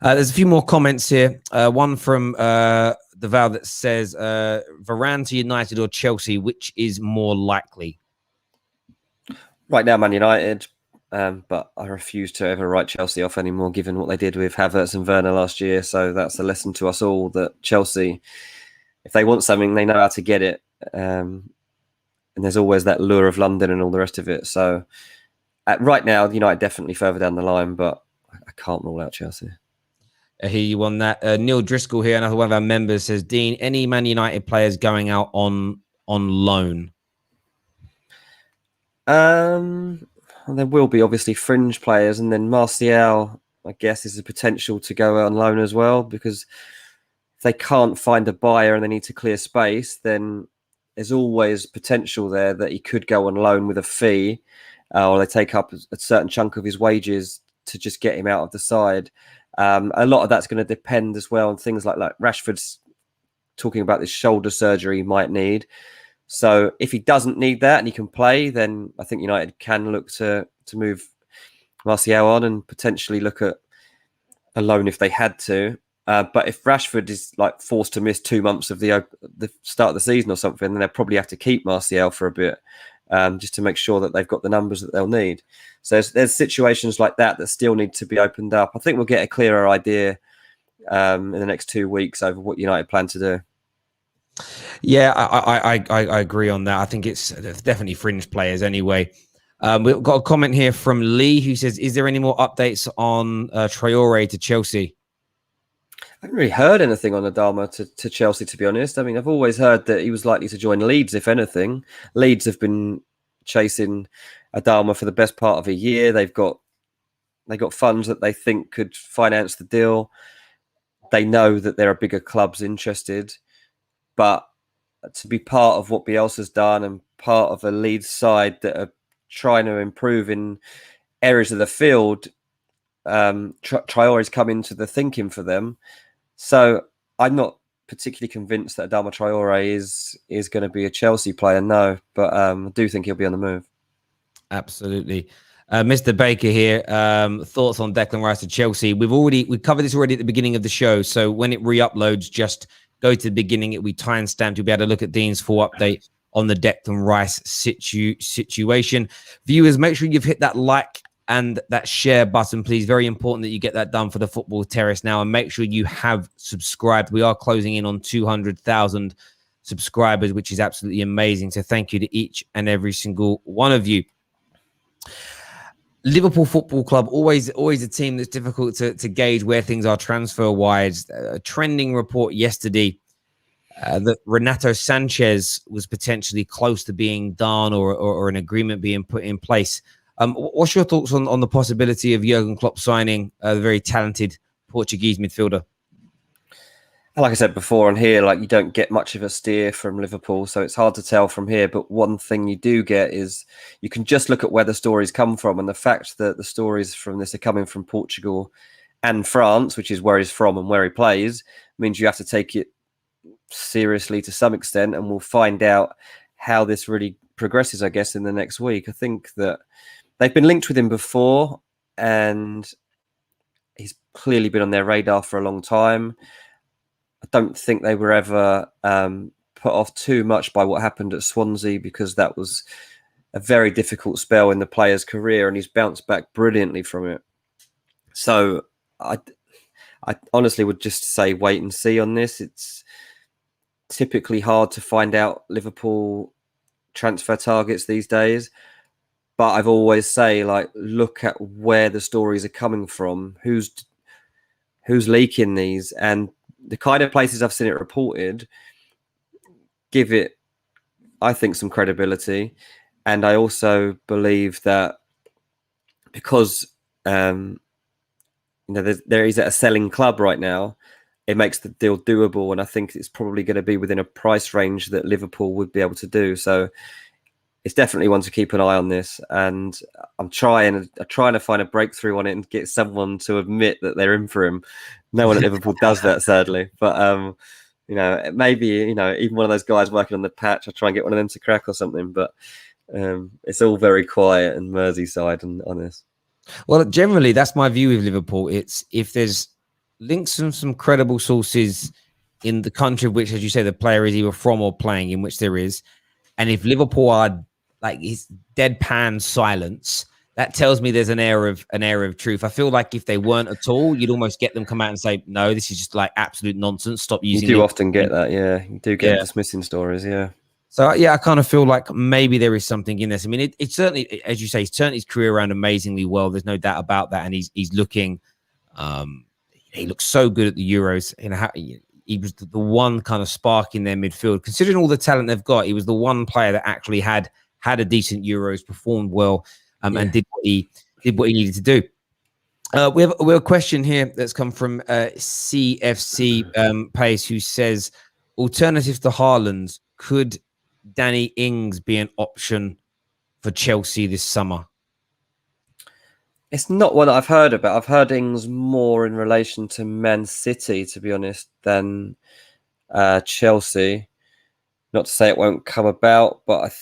There's a few more comments here. One from the Val that says, Varane to United or Chelsea, which is more likely? Right now, Man United, but I refuse to ever write Chelsea off anymore, given what they did with Havertz and Werner last year. So that's a lesson to us all, that Chelsea, if they want something, they know how to get it. And there's always that lure of London and all the rest of it. So Right now, United definitely further down the line, but I can't rule out Chelsea. I hear you on that. Neil Driscoll here, another one of our members, says, Dean, any Man United players going out on loan? There will be obviously fringe players, and then Martial, I guess, is a potential to go on loan as well, because if they can't find a buyer and they need to clear space, then there's always potential there that he could go on loan with a fee, or they take up a certain chunk of his wages to just get him out of the side. A lot of that's going to depend as well on things like Rashford's talking about this shoulder surgery he might need. So if he doesn't need that and he can play, then I think United can look to move Martial on and potentially look at a loan if they had to. But if Rashford is forced to miss 2 months of the start of the season or something, then they'll probably have to keep Martial for a bit, just to make sure that they've got the numbers that they'll need. So there's situations like that still need to be opened up. I think we'll get a clearer idea in the next 2 weeks over what United plan to do. Yeah, I agree on that. I think it's definitely fringe players anyway. We've got a comment here from Lee who says, is there any more updates on Traore to Chelsea? I haven't really heard anything on Adama to Chelsea, to be honest. I mean, I've always heard that he was likely to join Leeds, if anything. Leeds have been chasing Adama for the best part of a year. They got funds that they think could finance the deal. They know that there are bigger clubs interested. But to be part of what Bielsa's done and part of a Leeds side that are trying to improve in areas of the field, Traore's come into the thinking for them. So I'm not particularly convinced that Adama Traore is going to be a Chelsea player, no. But I do think he'll be on the move. Absolutely. Mr. Baker here, thoughts on Declan Rice to Chelsea. We covered this already at the beginning of the show. So when it re-uploads, just go to the beginning. It'll be timestamped. You'll be able to look at Dean's full update on the Declan Rice situation. Viewers, make sure you've hit that like and that share button, please. Very important that you get that done for the Football Terrace now. And make sure you have subscribed. We are closing in on 200,000 subscribers, which is absolutely amazing. So thank you to each and every single one of you. Liverpool Football Club, always a team that's difficult to gauge where things are transfer-wise. A trending report yesterday that Renato Sanches was potentially close to being done or an agreement being put in place. What's your thoughts on the possibility of Jurgen Klopp signing the very talented Portuguese midfielder? Like I said before on here, you don't get much of a steer from Liverpool, so it's hard to tell from here. But one thing you do get is you can just look at where the stories come from, and the fact that the stories from this are coming from Portugal and France, which is where he's from and where he plays, means you have to take it seriously to some extent, and we'll find out how this really progresses, I guess, in the next week. I think that they've been linked with him before, and he's clearly been on their radar for a long time. I don't think they were ever put off too much by what happened at Swansea, because that was a very difficult spell in the player's career, and he's bounced back brilliantly from it. So I honestly would just say wait and see on this. It's typically hard to find out Liverpool transfer targets these days, but I've always say, look at where the stories are coming from, who's leaking these, and the kind of places I've seen it reported give it, I think, some credibility. And I also believe that because there is at a selling club right now, it makes the deal doable. And I think it's probably going to be within a price range that Liverpool would be able to do. So it's definitely one to keep an eye on this. And I'm trying to find a breakthrough on it and get someone to admit that they're in for him. No one at Liverpool does that, sadly. But maybe even one of those guys working on the patch, I'll try and get one of them to crack or something. But it's all very quiet and Merseyside and on this. Well, generally, that's my view with Liverpool. It's if there's links from some credible sources in the country of which, as you say, the player is either from or playing, in which there is, and if Liverpool are his deadpan silence, that tells me there's an air of truth. I feel like if they weren't at all, you'd almost get them come out and say, no, this is just absolute nonsense. Stop using it. You do often get that, yeah. You do get dismissing stories, yeah. So yeah, I kind of feel like maybe there is something in this. I mean, it certainly, as you say, he's turned his career around amazingly well. There's no doubt about that, and he's looking, he looks so good at the Euros. You know, he was the one kind of spark in their midfield. Considering all the talent they've got, he was the one player that actually had a decent Euros, performed well, and did what he needed to do. We have a question here that's come from CFC Pace, who says, alternative to Haaland, could Danny Ings be an option for Chelsea this summer? It's not one I've heard about. I've heard Ings more in relation to Man City, to be honest, than Chelsea. Not to say it won't come about, but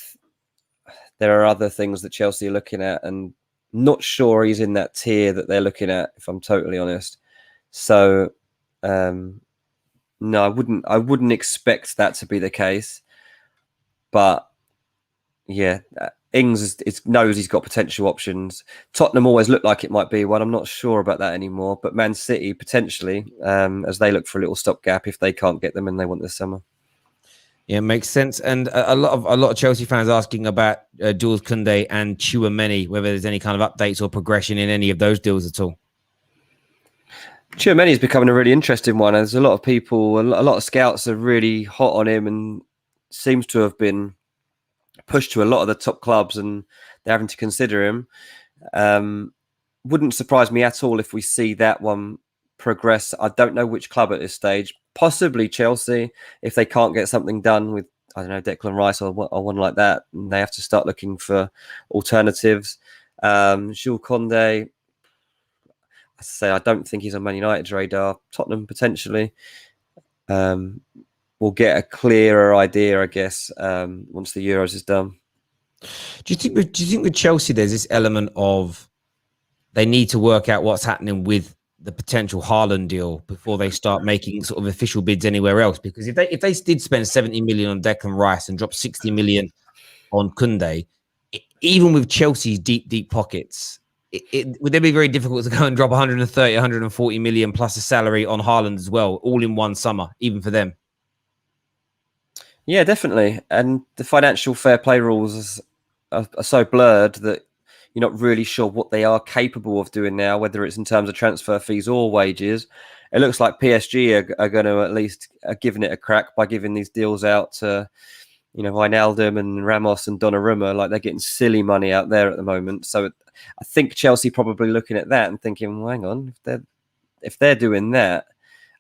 there are other things that Chelsea are looking at, and not sure he's in that tier that they're looking at, if I'm totally honest. So, no, I wouldn't expect that to be the case. But yeah, Ings knows he's got potential options. Tottenham always looked like it might be one. I'm not sure about that anymore. But Man City potentially, as they look for a little stopgap if they can't get them and they want this summer. Yeah, makes sense. And a lot of Chelsea fans asking about Jules Koundé and Tchouaméni, whether there's any kind of updates or progression in any of those deals at all. Tchouaméni is becoming a really interesting one. There's a lot of people, a lot of scouts are really hot on him, and seems to have been pushed to a lot of the top clubs, and they're having to consider him. Wouldn't surprise me at all if we see that one progress. I don't know which club at this stage. Possibly Chelsea, if they can't get something done with, I don't know, Declan Rice or one like that, and they have to start looking for alternatives. Jules Koundé, I say I don't think he's on Man United's radar. Tottenham potentially. We'll get a clearer idea, I guess, once the Euros is done. Do you think with Chelsea there's this element of they need to work out what's happening with the potential Haaland deal before they start making sort of official bids anywhere else? Because if they did spend 70 million on Declan Rice and drop 60 million on Koundé, even with Chelsea's deep pockets, would it be very difficult to go and drop 130, 140 million plus a salary on Haaland as well, all in one summer, even for them? Yeah, definitely. And the financial fair play rules are so blurred that you're not really sure what they are capable of doing now, whether it's in terms of transfer fees or wages. It looks like PSG are going to at least giving it a crack by giving these deals out to, Wijnaldum and Ramos and Donnarumma. Like, they're getting silly money out there at the moment. So I think Chelsea probably looking at that and thinking, well, hang on, if they're doing that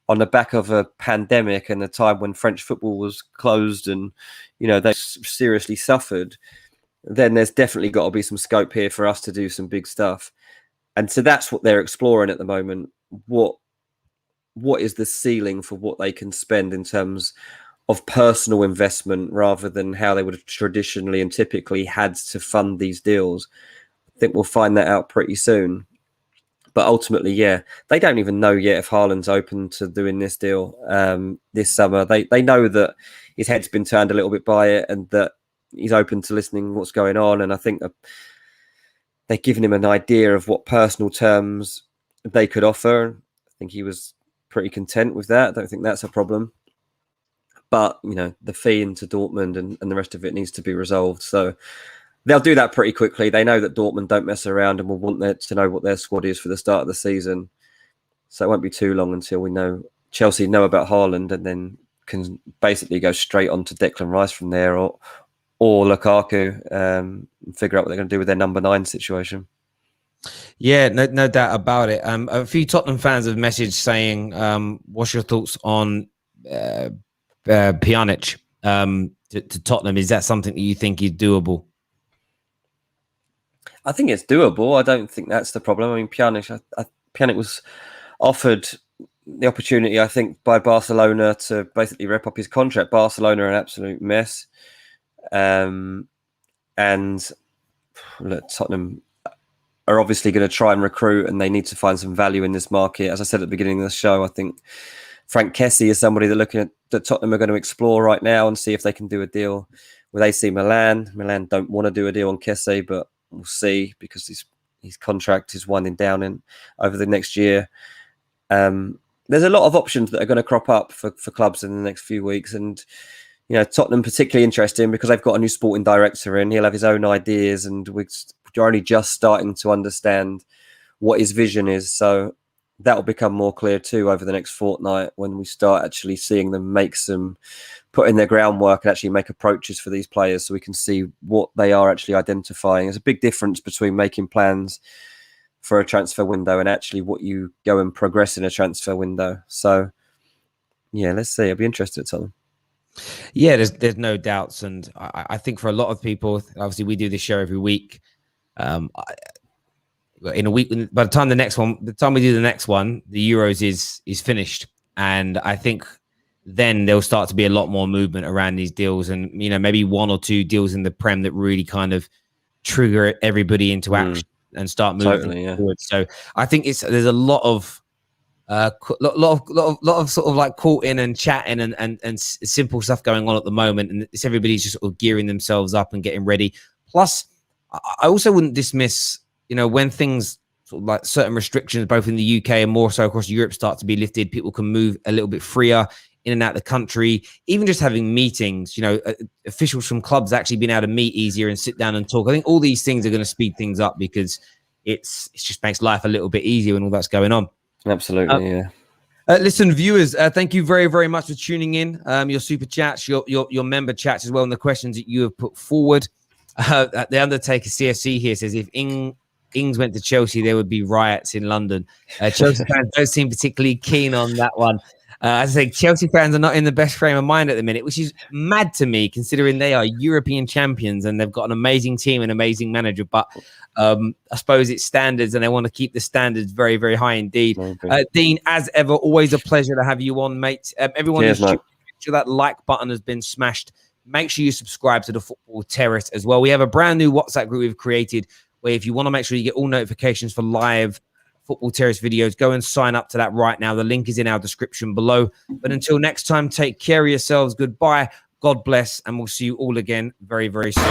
on the back of a pandemic and a time when French football was closed and, they seriously suffered, then there's definitely got to be some scope here for us to do some big stuff. And so that's what they're exploring at the moment. What is the ceiling for what they can spend in terms of personal investment rather than how they would have traditionally and typically had to fund these deals? I think we'll find that out pretty soon. But ultimately, yeah, they don't even know yet if Haaland's open to doing this deal this summer. They know that his head's been turned a little bit by it and that he's open to listening what's going on. And I think they've given him an idea of what personal terms they could offer. I think he was pretty content with that. I don't think that's a problem. But, the fee into Dortmund and the rest of it needs to be resolved. So they'll do that pretty quickly. They know that Dortmund don't mess around and will want to know what their squad is for the start of the season. So it won't be too long until we know Chelsea know about Haaland and then can basically go straight on to Declan Rice from there or Lukaku and figure out what they're going to do with their number 9 situation. Yeah, no doubt about it. A few Tottenham fans have messaged saying, what's your thoughts on Pjanic to Tottenham? Is that something that you think is doable? I think it's doable. I don't think that's the problem. I mean, Pjanic was offered the opportunity, I think, by Barcelona to basically rip up his contract. Barcelona are an absolute mess. And look, Tottenham are obviously going to try and recruit, and they need to find some value in this market. As I said at the beginning of the show, I think Franc Kessie is somebody that Tottenham are going to explore right now and see if they can do a deal with AC Milan. Milan don't want to do a deal on Kessie, but we'll see because his contract is winding down over the next year. There's a lot of options that are going to crop up for clubs in the next few weeks, and you know, Tottenham particularly interesting because they've got a new sporting director in. He'll have his own ideas, and we're only just starting to understand what his vision is. So that will become more clear too over the next fortnight when we start actually seeing them put in their groundwork and actually make approaches for these players, so we can see what they are actually identifying. There's a big difference between making plans for a transfer window and actually what you go and progress in a transfer window. So yeah, let's see. I'll be interested in something. Yeah, there's no doubts, and I think for a lot of people, obviously we do this show every week. In a week, by the time we do the next one, the Euros is finished, and I think then there'll start to be a lot more movement around these deals, and you know, maybe one or two deals in the Prem that really kind of trigger everybody into action and start moving forward. So I think there's a lot of sort of like caught in and chatting and simple stuff going on at the moment, and it's everybody's just sort of gearing themselves up and getting ready. Plus, I also wouldn't dismiss, you know, when things sort of like certain restrictions, both in the UK and more so across Europe, start to be lifted, people can move a little bit freer in and out of the country. Even just having meetings, you know, officials from clubs actually being able to meet easier and sit down and talk. I think all these things are going to speed things up because it just makes life a little bit easier when all that's going on. Absolutely, yeah. Listen, viewers, thank you very, very much for tuning in. Your super chats, your member chats as well, and the questions that you have put forward. The Undertaker CFC here says, if Ings went to Chelsea, there would be riots in London. Chelsea fans don't seem particularly keen on that one. As I say, Chelsea fans are not in the best frame of mind at the minute, which is mad to me, considering they are European champions and they've got an amazing team and amazing manager. But I suppose it's standards, and they want to keep the standards very, very high indeed. Dean, as ever, always a pleasure to have you on, mate. Everyone, make sure that like button has been smashed. Make sure you subscribe to the Football Terrace as well. We have a brand new WhatsApp group we've created where if you want to make sure you get all notifications for live Football Terrace videos, go and sign up to that right now. The link is in our description below. But until next time, take care of yourselves. Goodbye. God bless. And we'll see you all again very, very soon.